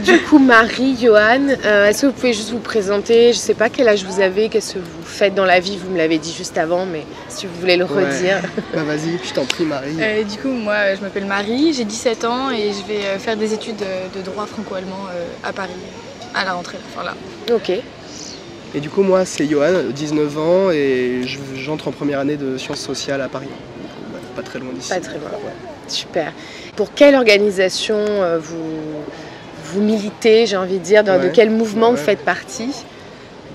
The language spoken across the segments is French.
Du coup, Marie, Johan, est-ce que vous pouvez juste vous présenter? Je ne sais pas quel âge vous avez, qu'est-ce que vous faites dans la vie? Vous me l'avez dit juste avant, mais si vous voulez le redire. Bah vas-y, je t'en prie Marie. Du coup, moi je m'appelle Marie, j'ai 17 ans et je vais faire des études de droit franco-allemand à Paris, à la rentrée. Enfin, là. Ok. Et du coup, moi c'est Johan, 19 ans et j'entre en première année de sciences sociales à Paris. Donc, pas très loin d'ici. Pas très loin, ouais. Super. Pour quelle organisation vous militez, j'ai envie de dire, de quel mouvement vous faites partie?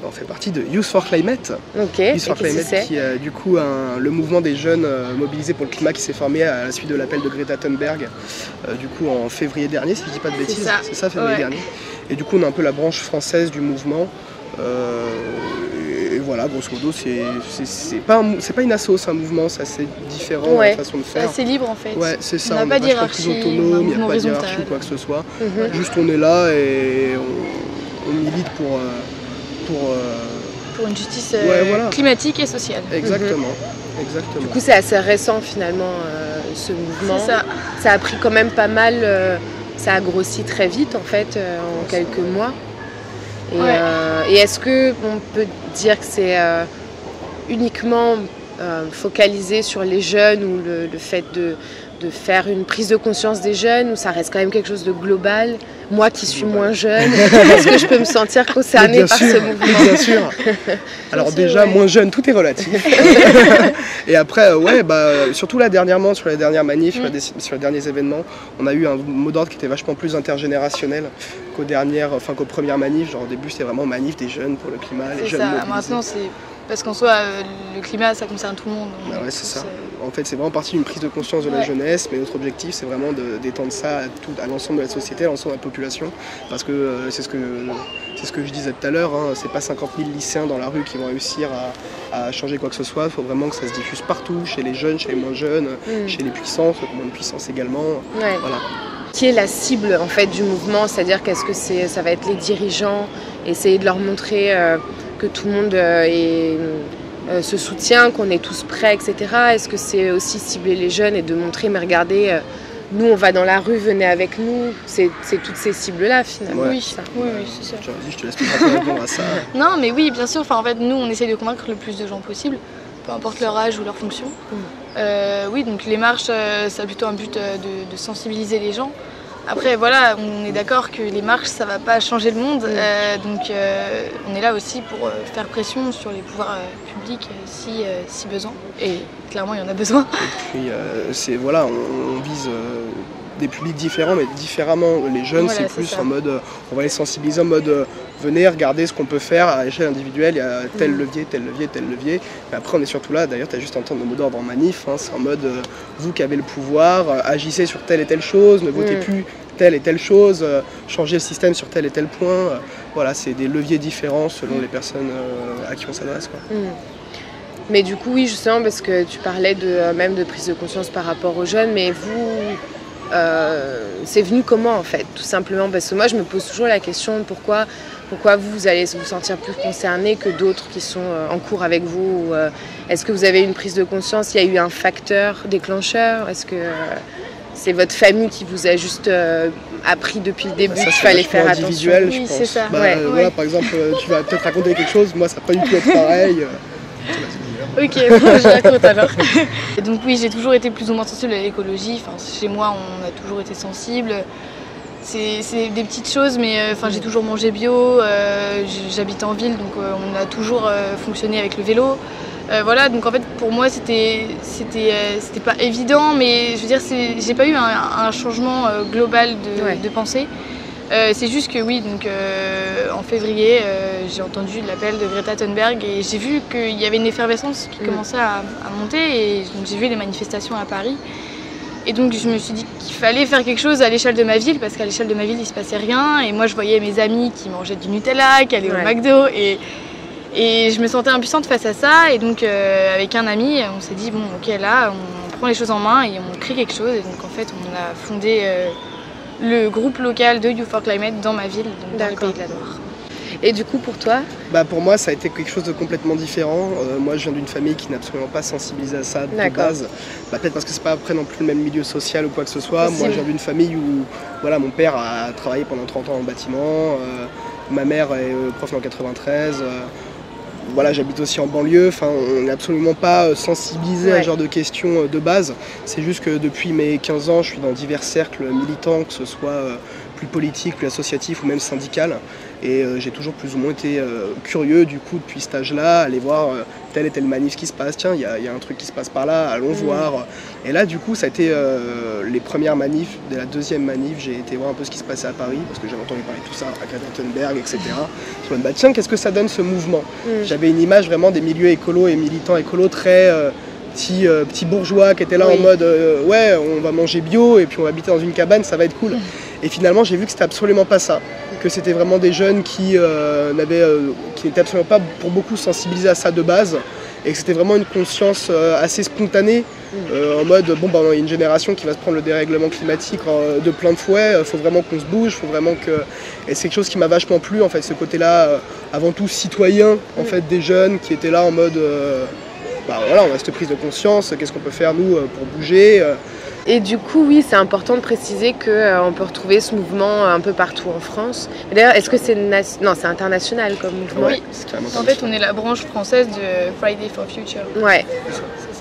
On fait partie de Youth for Climate. Ok. Youth for Climate qui est du coup le mouvement des jeunes mobilisés pour le climat qui s'est formé à la suite de l'appel de Greta Thunberg du coup en février dernier, si je dis pas de bêtises. C'est ça, février dernier. Et du coup on a un peu la branche française du mouvement. Et voilà, grosso modo, c'est pas une asso, c'est un mouvement, c'est assez différent dans la façon de faire. C'est libre en fait. Ouais, c'est ça, on n'a pas de hiérarchie, autonome, il n'y a pas de hiérarchie ou quoi que ce soit. Juste on est là et on milite pour une justice climatique et sociale. Exactement. Exactement. Du coup, c'est assez récent finalement ce mouvement. C'est ça. Ça a pris quand même pas mal, ça a grossi très vite en fait, en quelques mois. Et est-ce qu'on peut dire que c'est uniquement focalisé sur les jeunes ou le fait de faire une prise de conscience des jeunes, ou ça reste quand même quelque chose de global? Moi qui suis moins jeune, est-ce que je peux me sentir concernée par ce mouvement? Bien sûr. Alors déjà, moins jeune, tout est relatif. Et après, surtout là dernièrement, sur les dernières manifs, sur les derniers événements, on a eu un mot d'ordre qui était vachement plus intergénérationnel qu'aux premières manifs. Genre au début, c'était vraiment manif des jeunes pour le climat, les jeunes mobilisés. Maintenant, c'est parce qu'en soi, le climat, ça concerne tout le monde. Ouais, c'est ça. En fait, c'est vraiment partie d'une prise de conscience de la jeunesse, mais notre objectif, c'est vraiment d'étendre ça à l'ensemble de la société, à l'ensemble de la population, parce que c'est ce que je disais tout à l'heure, hein, c'est pas 50 000 lycéens dans la rue qui vont réussir à changer quoi que ce soit. Il faut vraiment que ça se diffuse partout, chez les jeunes, chez les moins jeunes, chez les puissants, ceux qui ont moins de puissance également. Ouais. Voilà. Qui est la cible en fait du mouvement? C'est-à-dire qu'est-ce que ça va être les dirigeants, essayer de leur montrer que tout le monde se soutient, qu'on est tous prêts, etc. Est-ce que c'est aussi cibler les jeunes et de montrer, mais regardez, nous on va dans la rue, venez avec nous? C'est toutes ces cibles-là finalement. Oui, c'est ça. Je te laisse peut-être répondre à ça. Non, mais oui, bien sûr. En fait, nous on essaie de convaincre le plus de gens possible, peu importe leur âge ou leur fonction. Oui, donc les marches, ça a plutôt un but de sensibiliser les gens. Après, voilà, on est d'accord que les marches, ça va pas changer le monde, donc on est là aussi pour faire pression sur les pouvoirs publics si besoin. Et clairement, il y en a besoin. Et puis, on vise des publics différents, mais différemment. Les jeunes, c'est plus en mode, on va les sensibiliser en mode, venez, regardez ce qu'on peut faire à l'échelle individuelle, il y a tel levier, tel levier, tel levier. Mais après, on est surtout là, d'ailleurs, tu as juste entendu le mot d'ordre en manif, hein, c'est en mode, vous qui avez le pouvoir, agissez sur telle et telle chose, ne votez plus telle et telle chose, changez le système sur tel et tel point. Voilà, c'est des leviers différents selon les personnes à qui on s'adresse. Mais du coup, oui, justement, parce que tu parlais même de prise de conscience par rapport aux jeunes, mais vous, c'est venu comment en fait? Tout simplement parce que moi, je me pose toujours la question, pourquoi vous allez vous sentir plus concerné que d'autres qui sont en cours avec vous? Est-ce que vous avez une prise de conscience? Il y a eu un facteur déclencheur? Est-ce que c'est votre famille qui vous a juste appris depuis le début qu'il fallait faire attention? Oui, c'est ça. Voilà, par exemple, tu vas peut-être raconter quelque chose, moi ça n'a pas du tout être pareil. Ok, je raconte alors. Et donc oui, j'ai toujours été plus ou moins sensible à l'écologie. Chez moi, on a toujours été sensible. C'est des petites choses, mais j'ai toujours mangé bio. J'habite en ville, donc on a toujours fonctionné avec le vélo. Voilà, donc en fait pour moi c'était pas évident, mais je veux dire j'ai pas eu un changement global de pensée. C'est juste que oui, donc en février j'ai entendu l'appel de Greta Thunberg et j'ai vu qu'il y avait une effervescence qui commençait à monter, et donc j'ai vu les manifestations à Paris. Et donc je me suis dit qu'il fallait faire quelque chose à l'échelle de ma ville, parce qu'à l'échelle de ma ville il se passait rien, et moi je voyais mes amis qui mangeaient du Nutella, qui allaient au McDo, et je me sentais impuissante face à ça. Et donc avec un ami, on s'est dit bon ok, là on prend les choses en main et on crée quelque chose. Et donc en fait on a fondé le groupe local de Youth for Climate dans ma ville, donc dans le Pays de la Loire. Et du coup, pour toi? Pour moi, ça a été quelque chose de complètement différent. Moi, je viens d'une famille qui n'est absolument pas sensibilisée à ça de base. Peut-être parce que c'est pas après non plus le même milieu social ou quoi que ce soit. Moi, je viens d'une famille où voilà, mon père a travaillé pendant 30 ans en bâtiment, ma mère est prof en 93. Voilà, j'habite aussi en banlieue, enfin, on n'est absolument pas sensibilisé à ce genre de questions de base. C'est juste que depuis mes 15 ans, je suis dans divers cercles militants, que ce soit plus politique, plus associatif ou même syndical. Et j'ai toujours plus ou moins été curieux du coup depuis cet âge-là, aller voir telle et telle manif qui se passe, tiens il y a un truc qui se passe par là, allons voir. Et là du coup ça a été les premières manifs, dès la deuxième manif j'ai été voir un peu ce qui se passait à Paris, parce que j'avais entendu parler de tout ça, à Greta Thunberg, etc. Je me dis tiens qu'est-ce que ça donne ce mouvement. J'avais une image vraiment des milieux écolos et militants écolos très petits bourgeois qui étaient là en mode ouais on va manger bio et puis on va habiter dans une cabane, ça va être cool. Et finalement j'ai vu que c'était absolument pas ça, que c'était vraiment des jeunes qui n'étaient absolument pas pour beaucoup sensibilisés à ça de base, et que c'était vraiment une conscience assez spontanée, en mode bon il y a une génération qui va se prendre le dérèglement climatique de plein de fouet, faut vraiment qu'on se bouge, faut vraiment que... Et c'est quelque chose qui m'a vachement plu en fait, ce côté-là avant tout citoyen en fait des jeunes qui étaient là en mode voilà, on a cette prise de conscience, qu'est-ce qu'on peut faire nous pour bouger. Et du coup, oui, c'est important de préciser qu'on peut retrouver ce mouvement un peu partout en France. D'ailleurs, est-ce que c'est c'est international comme mouvement? Oui, en fait, on est la branche française de Friday for Future. Ouais.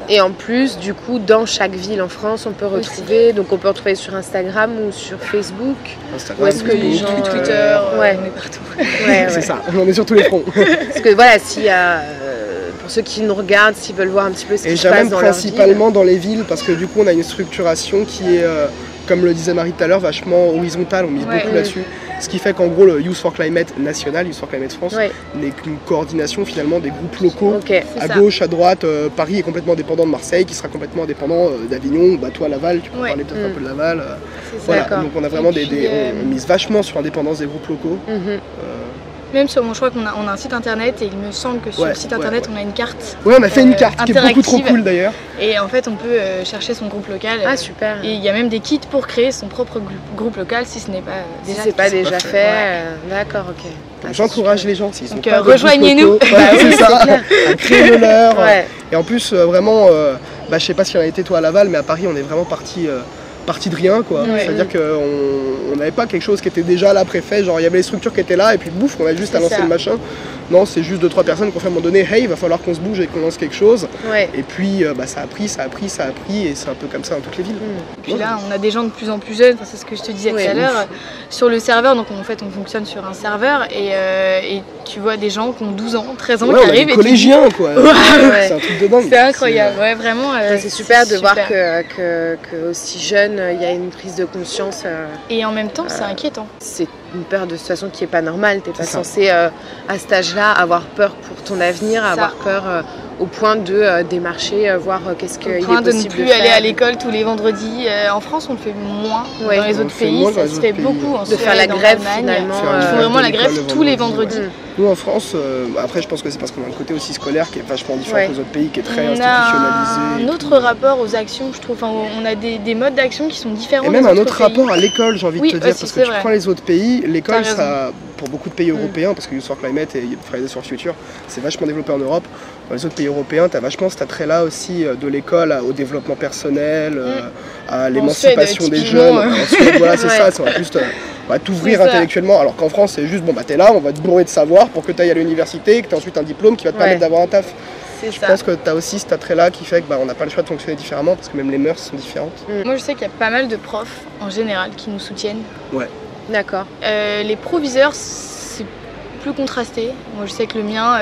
Et en plus, du coup, dans chaque ville en France, on peut retrouver. Donc, on peut retrouver sur Instagram ou sur Facebook. Instagram, ou est-ce que les gens Twitter, on est partout. C'est ça, on est sur tous les fronts. Parce que voilà, s'il y a pour ceux qui nous regardent, s'ils veulent voir un petit peu ce qui se passe dans leur ville. Et principalement dans les villes, parce que du coup, on a une structuration qui est, comme le disait Marie tout à l'heure, vachement horizontale. On mise beaucoup là-dessus. Ce qui fait qu'en gros, le Youth for Climate national, Youth for Climate France, n'est qu'une coordination finalement des groupes locaux, à gauche, à droite. Paris est complètement dépendant de Marseille, qui sera complètement dépendant d'Avignon. Toi, Laval, tu peux parler peut-être un peu de Laval. Voilà. Donc on a vraiment on mise vachement sur l'indépendance des groupes locaux. Même sur je crois qu'on a un site internet, et il me semble que sur le site internet on a une carte. Ouais, on a fait une carte qui est beaucoup trop cool d'ailleurs. Et en fait on peut chercher son groupe local. Ah super. Et il y a même des kits pour créer son propre groupe local si ce n'est pas déjà, déjà fait. D'accord, ok. J'encourage les gens s'ils sont pas rejoignez-nous. C'est ça. À créer le leur. Et en plus vraiment, je sais pas si on a été toi à Laval, mais à Paris on est vraiment parti de rien quoi. C'est-à-dire qu'on n'avait pas quelque chose qui était déjà là préfet, genre il y avait les structures qui étaient là et puis bouf on a juste à lancer le machin. Non, c'est juste 2-3 personnes qui ont fait à un moment donné, hey il va falloir qu'on se bouge et qu'on lance quelque chose. Et puis ça a pris et c'est un peu comme ça dans toutes les villes. Et puis là on a des gens de plus en plus jeunes, c'est ce que je te disais tout à l'heure, sur le serveur, donc en fait on fonctionne sur un serveur et tu vois des gens qui ont 12 ans, 13 ans qui arrivent. Des collégiens quoi. C'est un truc de dingue. C'est incroyable, vraiment. C'est super de voir que aussi jeune il y a une prise de conscience. Et en même temps c'est inquiétant. C'est une peur de toute façon qui est pas normale, t'es pas censé à cet âge-là avoir peur pour ton avenir, avoir peur au point de démarcher, voir qu'est-ce qu'il est possible de faire. Au point de ne plus aller à l'école tous les vendredis. En France on le fait moins, dans les autres pays ça se fait beaucoup. De faire la grève finalement. Ils font vraiment la grève tous les vendredis. Nous en France, après je pense que c'est parce qu'on a un côté aussi scolaire qui est vachement différent des autres pays, qui est très institutionnalisé. On a un autre rapport aux actions, je trouve. Enfin, on a des modes d'action qui sont différents. Et même un autre rapport à l'école, j'ai envie de te dire, parce que tu prends les autres pays, l'école, ça, pour beaucoup de pays européens, parce que Youth for Climate et Fridays for Future, c'est vachement développé en Europe. Dans les autres pays européens, tu as vachement cet attrait-là aussi de l'école au développement personnel, à l'émancipation des jeunes. Ensuite, voilà, c'est ça, on va juste t'ouvrir intellectuellement, alors qu'en France, c'est juste, t'es là, on va te bourrer de savoir pour que tu ailles à l'université, que tu aies ensuite un diplôme qui va te permettre d'avoir un taf. Je pense que tu as aussi cet attrait-là qui fait qu'on n'a pas le choix de fonctionner différemment, parce que même les mœurs sont différentes. Moi, je sais qu'il y a pas mal de profs, en général, qui nous soutiennent. Ouais. D'accord. Les proviseurs, c'est plus contrasté. Moi, je sais que le mien,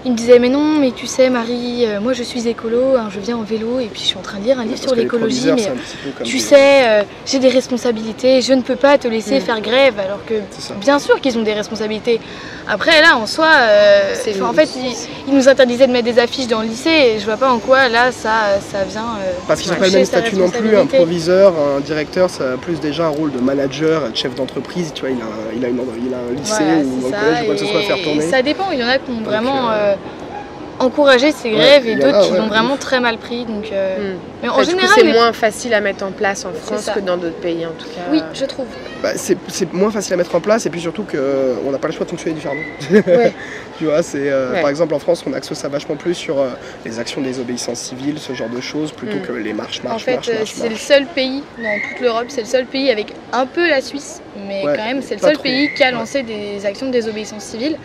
il me disait mais non, mais tu sais Marie, moi je suis écolo, hein, je viens en vélo et puis je suis en train de lire un livre sur l'écologie, mais tu sais, j'ai des responsabilités, je ne peux pas te laisser faire grève, alors que bien sûr qu'ils ont des responsabilités. Après là en soi, en fait ils nous interdisaient de mettre des affiches dans le lycée et je vois pas en quoi là ça vient... Parce qu'ils n'ont pas le même statut non plus, un proviseur, un directeur, ça a plus déjà un rôle de manager, de chef d'entreprise, tu vois, il a un lycée ou un collège ou quoi que ce soit à faire tourner. Ça dépend, il y en a qui ont vraiment... encouragé ces grèves et d'autres qui l'ont vraiment très mal pris. Donc, mais en général, c'est moins facile à mettre en place en France que dans d'autres pays en tout cas. Oui, je trouve. Bah, c'est moins facile à mettre en place et puis surtout qu'on n'a pas le choix de fonctionner différemment. Tu vois, par exemple en France on axe ça vachement plus sur les actions de désobéissance civile, ce genre de choses, plutôt que les marches. En fait, c'est le seul pays dans toute l'Europe, c'est le seul pays avec un peu la Suisse, mais quand même c'est le seul pays qui a lancé des actions de désobéissance civile.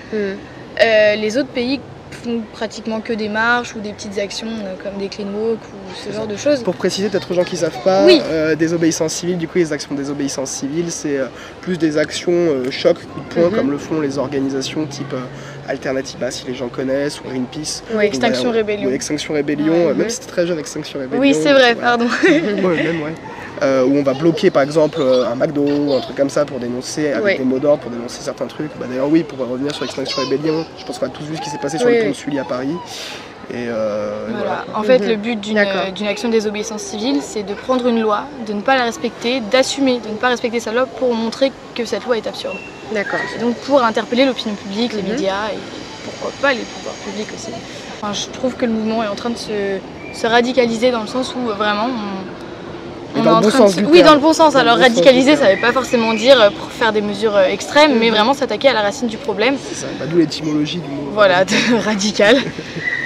Les autres pays font pratiquement que des marches ou des petites actions comme des clean walk ou ce genre de choses. Pour préciser peut-être aux gens qui ne savent pas, désobéissance civile, du coup les actions de désobéissance civile, c'est plus des actions choc, coup de poing, comme le font les organisations type Alternativa, si les gens connaissent, ou Greenpeace. Ou Extinction Rebellion. Ou Extinction Rebellion, même si c'était très jeune, Extinction Rebellion. Oui, c'est vrai, pardon. Où on va bloquer par exemple un McDo ou un truc comme ça pour dénoncer, avec des mots d'ordre pour dénoncer certains trucs. Bah, d'ailleurs oui, pour revenir sur Extinction Rebellion, je pense qu'on a tous vu ce qui s'est passé sur le pont de Sully à Paris. Et voilà. En fait, le but d'une action de désobéissance civile, c'est de prendre une loi, de ne pas la respecter, d'assumer de ne pas respecter sa loi pour montrer que cette loi est absurde. D'accord. Et donc pour interpeller l'opinion publique, les médias et pourquoi pas les pouvoirs publics aussi. Enfin, je trouve que le mouvement est en train de se radicaliser dans le sens où vraiment on est en train de... Oui, dans le bon sens. Alors radicaliser, ça ne veut pas forcément dire pour faire des mesures extrêmes, mais vraiment s'attaquer à la racine du problème. C'est ça, d'où l'étymologie du mot. Voilà, radical.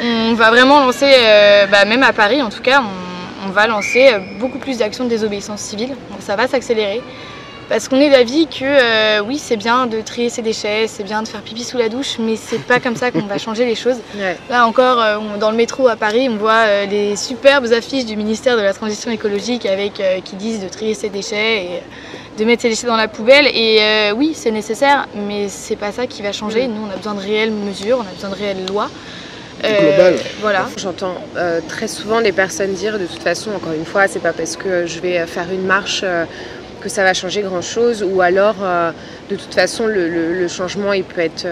On va vraiment lancer, même à Paris en tout cas, on va lancer beaucoup plus d'actions de désobéissance civile. Donc ça va s'accélérer. Parce qu'on est d'avis que oui, c'est bien de trier ses déchets, c'est bien de faire pipi sous la douche, mais c'est pas comme ça qu'on va changer les choses. Là encore, dans le métro à Paris, on voit les superbes affiches du ministère de la Transition écologique avec qui disent de trier ses déchets et de mettre ses déchets dans la poubelle. Et oui, c'est nécessaire, mais c'est pas ça qui va changer. Nous, on a besoin de réelles mesures, on a besoin de réelles lois. Voilà. J'entends très souvent des personnes dire de toute façon, encore une fois, c'est pas parce que je vais faire une marche que ça va changer grand chose, ou alors de toute façon le changement il peut être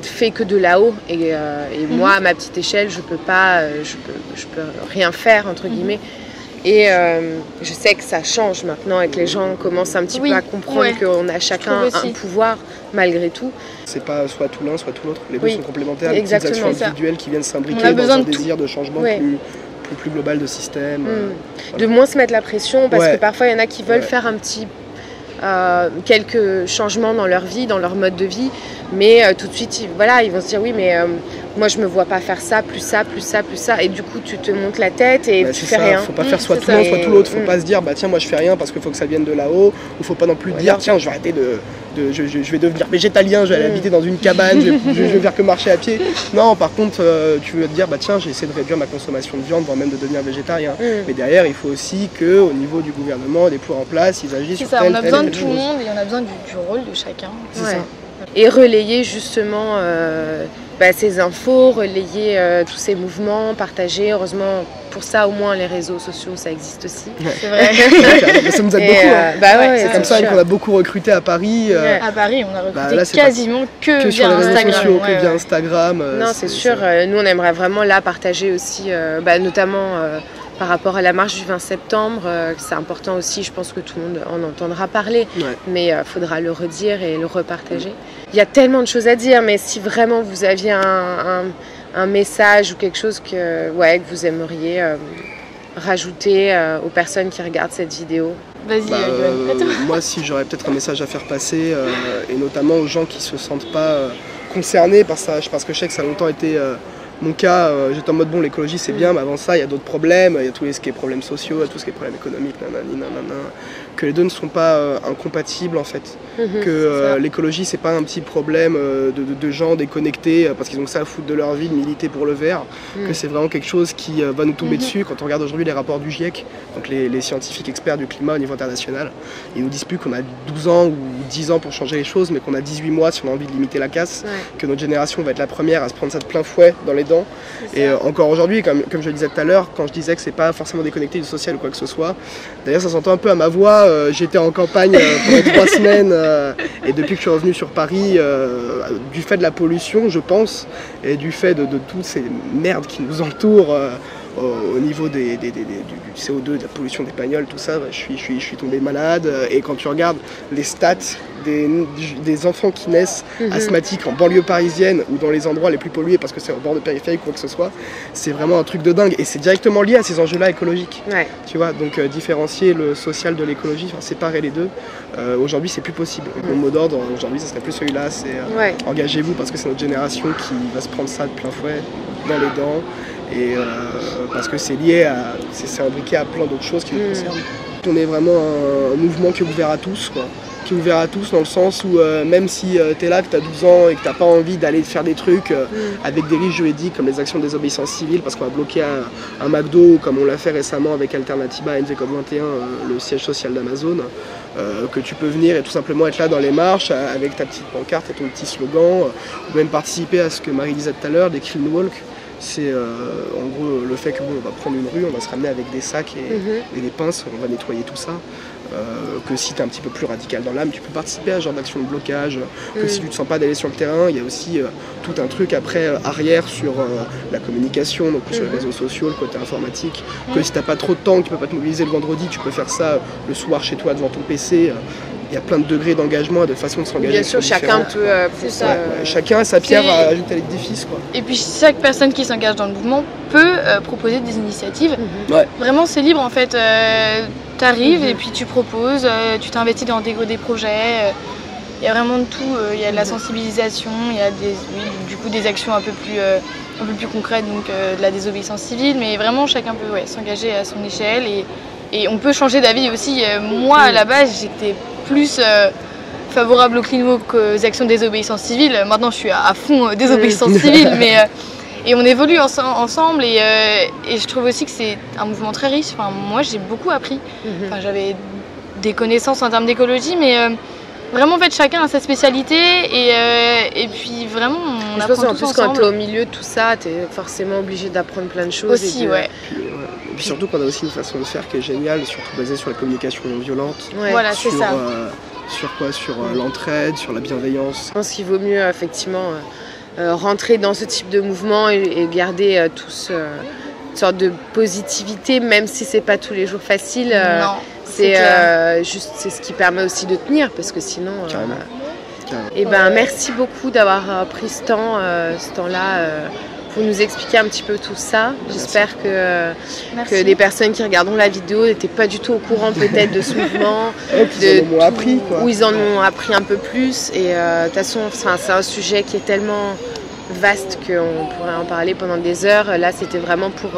fait que de là-haut et moi à ma petite échelle je peux rien faire entre guillemets. Et je sais que ça change maintenant et que les gens commencent un petit peu à comprendre qu'on a chacun un pouvoir malgré tout. C'est pas soit tout l'un soit tout l'autre, les deux sont complémentaires, les petites actions individuelles qui viennent s'imbriquer dans un désir de changement plus global de système. De moins se mettre la pression parce que parfois il y en a qui veulent faire quelques changements dans leur vie, dans leur mode de vie, mais tout de suite ils vont se dire oui mais moi je me vois pas faire ça, plus ça, plus ça, plus ça, et du coup tu te montes la tête et tu fais rien. Faut pas faire soit tout l'un soit tout l'autre, faut pas se dire bah tiens moi je fais rien parce qu'il faut que ça vienne de là-haut, ou faut pas non plus dire tiens je vais arrêter je vais devenir végétalien, je vais aller habiter dans une cabane, je vais faire que marcher à pied. Non, par contre tu veux te dire bah tiens j'ai essayé de réduire ma consommation de viande, voire même de devenir végétarien. Mais derrière il faut aussi que au niveau du gouvernement, des pouvoirs en place, ils agissent sur on a besoin de tout le monde et on a besoin du rôle de chacun. C'est ça. Et relayer justement ces infos, relayer tous ces mouvements, partager. Heureusement, pour ça au moins les réseaux sociaux ça existe aussi. C'est vrai. Ça nous aide beaucoup. C'est comme ça qu'on a beaucoup recruté à Paris. À Paris on a recruté quasiment que via Instagram. Via Instagram. Non c'est sûr, nous on aimerait vraiment là partager aussi, notamment par rapport à la marche du 20 septembre, c'est important aussi, je pense que tout le monde en entendra parler, mais il faudra le redire et le repartager. Il y a tellement de choses à dire, mais si vraiment vous aviez un message ou quelque chose que vous aimeriez rajouter aux personnes qui regardent cette vidéo. Vas-y, moi si j'aurais peut-être un message à faire passer, et notamment aux gens qui ne se sentent pas concernés par ça, parce que je sais que ça a longtemps été... mon cas, j'étais en mode bon l'écologie c'est bien, mais avant ça il y a d'autres problèmes, il y a tout ce qui est problèmes sociaux, il y a tout ce qui est problèmes économiques, que les deux ne sont pas incompatibles en fait, que l'écologie c'est pas un petit problème de gens déconnectés parce qu'ils ont que ça à foutre de leur vie, de militer pour le vert, que c'est vraiment quelque chose qui va nous tomber dessus. Quand on regarde aujourd'hui les rapports du GIEC, donc les scientifiques experts du climat au niveau international, ils nous disent plus qu'on a 12 ans ou 10 ans pour changer les choses, mais qu'on a 18 mois si on a envie de limiter la casse, que notre génération va être la première à se prendre ça de plein fouet dans les dents. Et encore aujourd'hui, comme je le disais tout à l'heure, quand je disais que c'est pas forcément déconnecté du social ou quoi que ce soit, d'ailleurs ça s'entend un peu à ma voix, j'étais en campagne pendant 3 semaines et depuis que je suis revenu sur Paris, du fait de la pollution je pense, et du fait de toutes ces merdes qui nous entourent, au niveau du CO2, de la pollution des bagnoles, tout ça, je suis tombé malade. Et quand tu regardes les stats des enfants qui naissent asthmatiques en banlieue parisienne ou dans les endroits les plus pollués parce que c'est au bord de périphérique ou quoi que ce soit, c'est vraiment un truc de dingue. Et c'est directement lié à ces enjeux-là écologiques. Ouais. Tu vois, donc différencier le social de l'écologie, séparer les deux, aujourd'hui c'est plus possible. Mon mot d'ordre aujourd'hui, ça serait plus celui-là, c'est engagez-vous parce que c'est notre génération qui va se prendre ça de plein fouet dans les dents. Et parce que c'est lié à, c'est imbriqué à plein d'autres choses qui nous concernent. On est vraiment un mouvement qui est ouvert à tous, quoi. Qui est ouvert à tous dans le sens où même si tu es là, que tu as 12 ans et que tu n'as pas envie d'aller faire des trucs avec des risques juridiques comme les actions de désobéissance civile parce qu'on va bloquer un McDo comme on l'a fait récemment avec Alternativa à NV Code 21, le siège social d'Amazon, que tu peux venir et tout simplement être là dans les marches avec ta petite pancarte et ton petit slogan, ou même participer à ce que Marie disait tout à l'heure, des clean walk. C'est en gros le fait que on va prendre une rue, on va se ramener avec des sacs et des pinces, on va nettoyer tout ça. Que si tu es un petit peu plus radical dans l'âme, tu peux participer à ce genre d'action de blocage. Que si tu ne te sens pas d'aller sur le terrain, il y a aussi tout un truc après arrière sur la communication, donc sur les réseaux sociaux, le côté informatique. Que si tu n'as pas trop de temps, que tu ne peux pas te mobiliser le vendredi, tu peux faire ça le soir chez toi devant ton PC. Il y a plein de degrés d'engagement et de façons de s'engager. Bien sûr, chacun peut. Chacun a sa pierre à ajouter à l'édifice, quoi. Et puis chaque personne qui s'engage dans le mouvement peut proposer des initiatives. Vraiment, c'est libre en fait. Tu arrives et puis tu proposes, tu t'investis dans des projets. Il y a vraiment de tout. Il y a de la sensibilisation, il y a du coup des actions un peu plus concrètes, donc de la désobéissance civile. Mais vraiment, chacun peut s'engager à son échelle et on peut changer d'avis aussi. Moi, à la base, j'étais plus favorable au clean walk qu'aux actions de désobéissance civile. Maintenant, je suis à fond désobéissance civile, et on évolue ensemble. Et je trouve aussi que c'est un mouvement très riche. Enfin, moi, j'ai beaucoup appris. Enfin, j'avais des connaissances en termes d'écologie, mais vraiment, en fait, chacun a sa spécialité. Et puis, vraiment, on apprend tous ensemble. Je pense qu'en plus, quand tu es au milieu de tout ça, tu es forcément obligé d'apprendre plein de choses. Aussi, Et puis surtout qu'on a aussi une façon de faire qui est géniale, surtout basée sur la communication non violente. Voilà, c'est ça. Sur quoi? Sur l'entraide, sur la bienveillance. Je pense qu'il vaut mieux effectivement rentrer dans ce type de mouvement et garder une sorte de positivité, même si c'est pas tous les jours facile. Non, c'est ce qui permet aussi de tenir, parce que sinon. Et merci beaucoup d'avoir pris ce temps-là. Pour nous expliquer un petit peu tout ça. J'espère que les personnes qui regarderont la vidéo n'étaient pas du tout au courant peut-être de ce mouvement, où ils en ont appris un peu plus. Et de toute façon, c'est un sujet qui est tellement vaste qu'on pourrait en parler pendant des heures. Là, c'était vraiment pour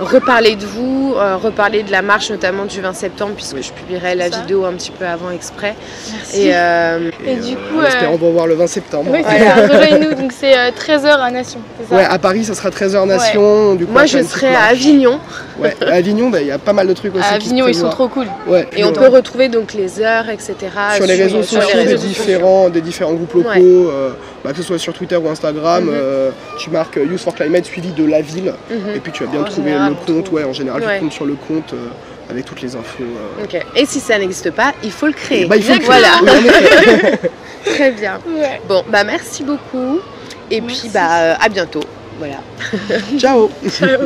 reparler de vous, reparler de la marche notamment du 20 septembre, puisque je publierai la vidéo un petit peu avant exprès. Merci. Et du coup, espérons vous revoir le 20 septembre. Oui, rejoignez-nous, donc c'est 13h à Nation. Ouais, à Paris, ça sera 13h Nation. Ouais. Du coup, moi, je serai à Avignon. Ouais, à Avignon, il y a pas mal de trucs aussi. À Avignon, ils sont trop cool. Ouais, et on peut retrouver donc les heures, etc. Sur les réseaux sociaux des différents groupes locaux, que ce soit sur Twitter ou Instagram, tu marques Youth for Climate suivi de la ville, et puis tu vas bien trouver le compte. En général, tu comptes sur le compte avec toutes les infos. Et si ça n'existe pas, il faut le créer. Il faut le créer. Voilà. Très bien. Bon, merci beaucoup. Et puis, à bientôt. Voilà. Ciao. Ciao.